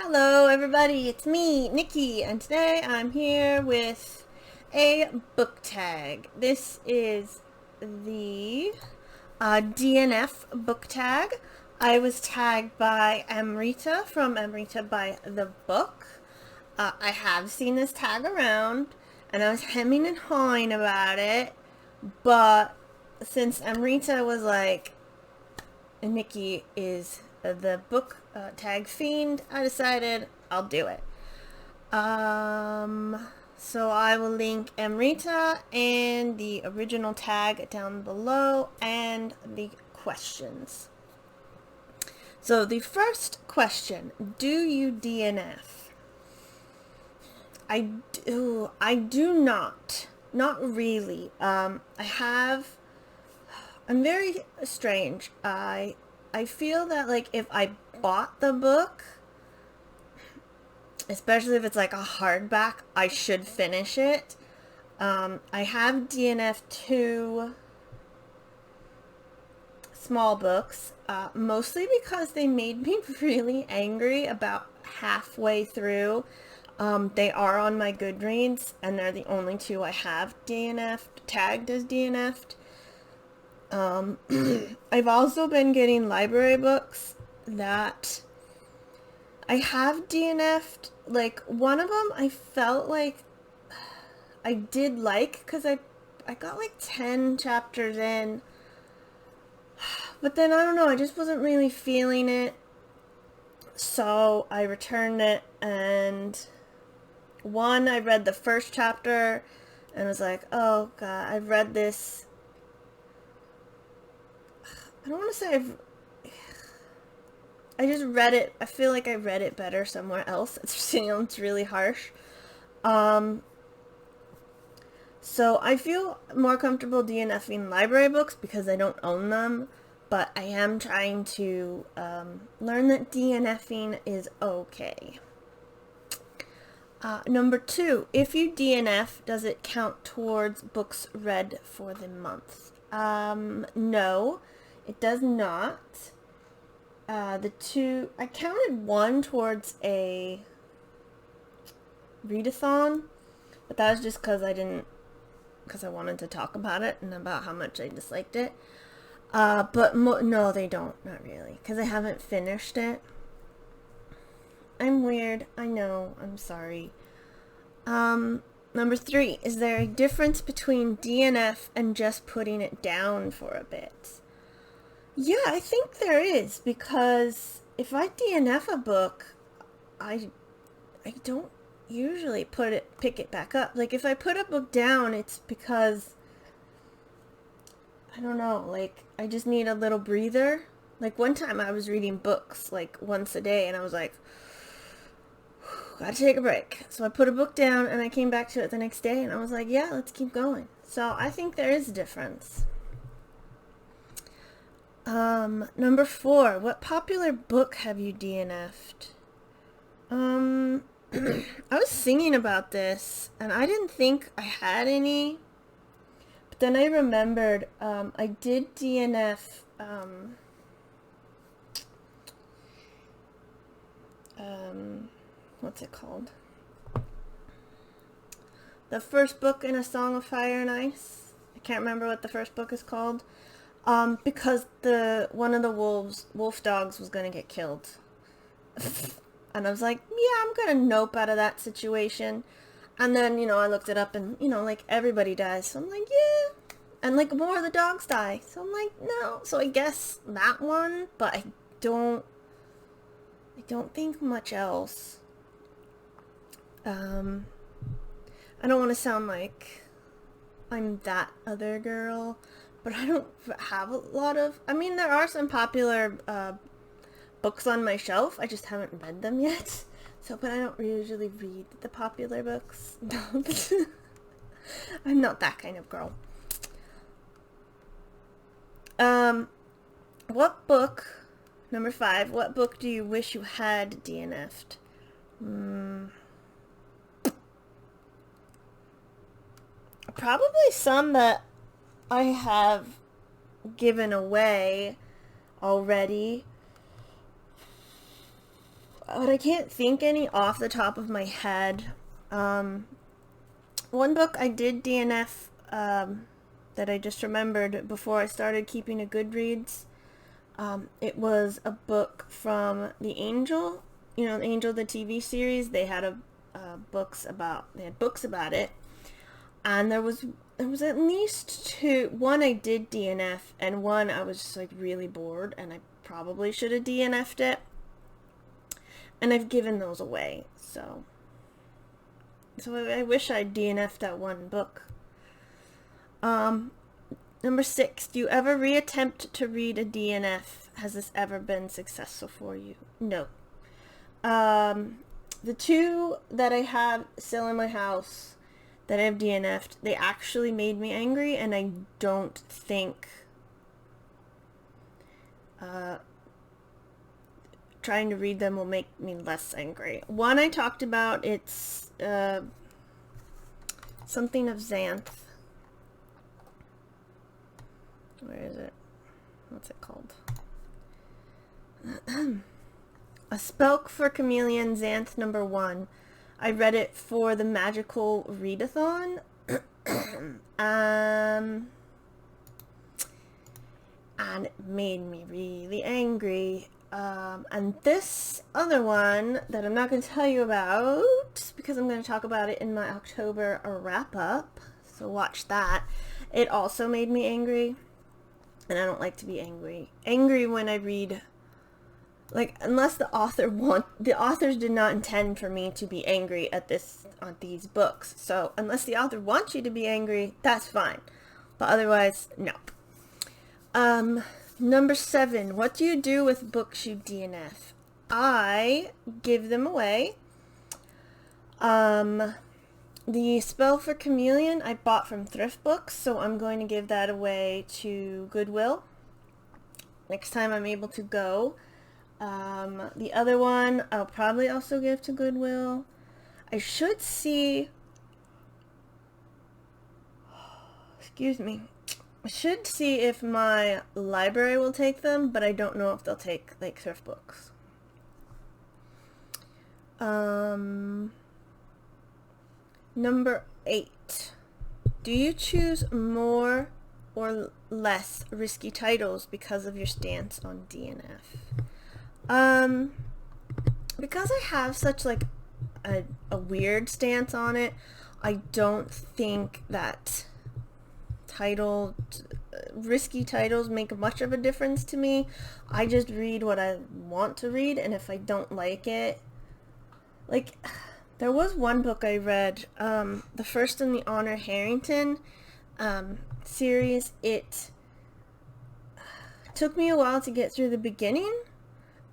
Hello everybody, it's me, Nikki, and today I'm here with a book tag. This is the DNF book tag. I was tagged by Amrita from Amrita by the Book. I have seen this tag around, and I was hemming and hawing about it, but since Amrita was like, Nikki is the book tag fiend, I decided I'll do it. So I will link Amrita and the original tag down below and the questions. So the first question, do you DNF? I do not. Not really. I'm very strange. I feel that like if I bought the book, especially if it's like a hardback, I should finish it. I have DNF'd 2 small books, mostly because they made me really angry about halfway through. They are on my Goodreads, and they're the only 2 I have DNF'd, tagged as DNF'd. I've also been getting library books that I have DNF'd. Like, one of them I felt like I did like, because I got like 10 chapters in, but then I don't know, I just wasn't really feeling it, so I returned it. And one, I read the first chapter and was like, oh god, I've read this. I don't want to say I just read it. I feel like I read it better somewhere else. It sounds really harsh. So I feel more comfortable DNFing library books because I don't own them, but I am trying to learn that DNFing is okay. Number 2, if you DNF, does it count towards books read for the month? No. It does not. I counted 1 towards a readathon, but that was just because I wanted to talk about it and about how much I disliked it. No, they don't, not really, because I haven't finished it. I'm weird, I know, I'm sorry. Number 3, is there a difference between DNF and just putting it down for a bit? Yeah, I think there is, because if I DNF a book, I don't usually pick it back up. Like, if I put a book down, it's because, I don't know, like, I just need a little breather. Like, one time I was reading books, like, once a day, and I was like, gotta take a break. So I put a book down, and I came back to it the next day, and I was like, yeah, let's keep going. So I think there is a difference. Number 4, what popular book have you DNF'd? I was thinking about this, and I didn't think I had any, but then I remembered, I did DNF, what's it called? The first book in A Song of Fire and Ice. I can't remember what the first book is called. Because one of the wolf dogs was gonna get killed. And I was like, yeah, I'm gonna nope out of that situation. And then, I looked it up and, like, everybody dies. So I'm like, yeah. And, like, more of the dogs die. So I'm like, no. So I guess that one, but I don't think much else. I don't want to sound like I'm that other girl, but I don't have a lot of, there are some popular books on my shelf. I just haven't read them yet. So, but I don't usually read the popular books. I'm not that kind of girl. Number 5, what book do you wish you had DNF'd? Probably some that I have given away already. but I can't think any off the top of my head. One book I did DNF that I just remembered before I started keeping a Goodreads. It was a book from The Angel. You know, The Angel, the TV series. They had books about it, and there was at least two. One I did DNF, and one I was just like really bored, and I probably should have DNF'd it. And I've given those away, so I wish I'd DNF'd that one book. Number 6, do you ever reattempt to read a DNF? Has this ever been successful for you? No. The two that I have still in my house that I've DNF'd, they actually made me angry, and I don't think trying to read them will make me less angry. One I talked about, it's something of Xanth. Where is it? What's it called? A Spell for Chameleon, Xanth number 1. I read it for the Magical Readathon. And it made me really angry. And this other one that I'm not going to tell you about, because I'm going to talk about it in my October wrap-up, so watch that. It also made me angry, and I don't like to be angry. Angry when I read, like, unless the authors did not intend for me to be angry on these books. So unless the author wants you to be angry, that's fine. But otherwise, no. Number 7, what do you do with books you DNF? I give them away. The Spell for Chameleon I bought from Thrift Books, so I'm going to give that away to Goodwill next time I'm able to go. The other one I'll probably also give to Goodwill. I should see, excuse me, I should see if my library will take them, but I don't know if they'll take, like, Thrift Books. Number 8. Do you choose more or less risky titles because of your stance on DNF? Because I have such, like, a weird stance on it, I don't think that risky titles make much of a difference to me. I just read what I want to read, and if I don't like it, like, there was one book I read, the first in the Honor Harrington series. It took me a while to get through the beginning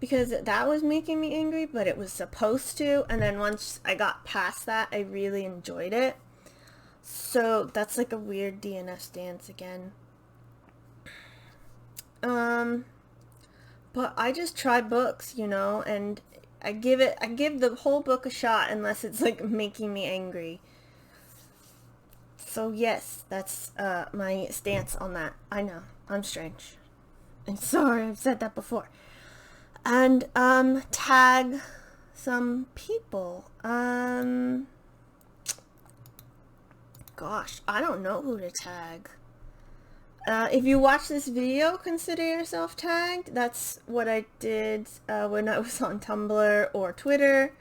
because that was making me angry, but it was supposed to, and then once I got past that, I really enjoyed it. So that's like a weird DNF stance again. But I just try books, you know, and I give the whole book a shot unless it's, like, making me angry. So yes, that's my stance on that. I know, I'm strange. I'm sorry, I've said that before. And tag some people. Gosh, I don't know who to tag. If you watch this video, consider yourself tagged. That's what I did when I was on Tumblr or Twitter.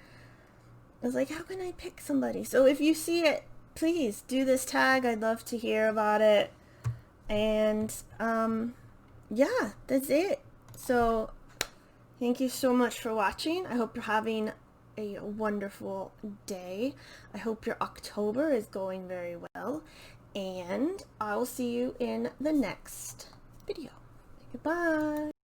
I was like, how can I pick somebody? So if you see it, please do this tag. I'd love to hear about it. And yeah, that's it. So thank you so much for watching. I hope you're having a wonderful day. I hope your October is going very well, and I will see you in the next video. Goodbye.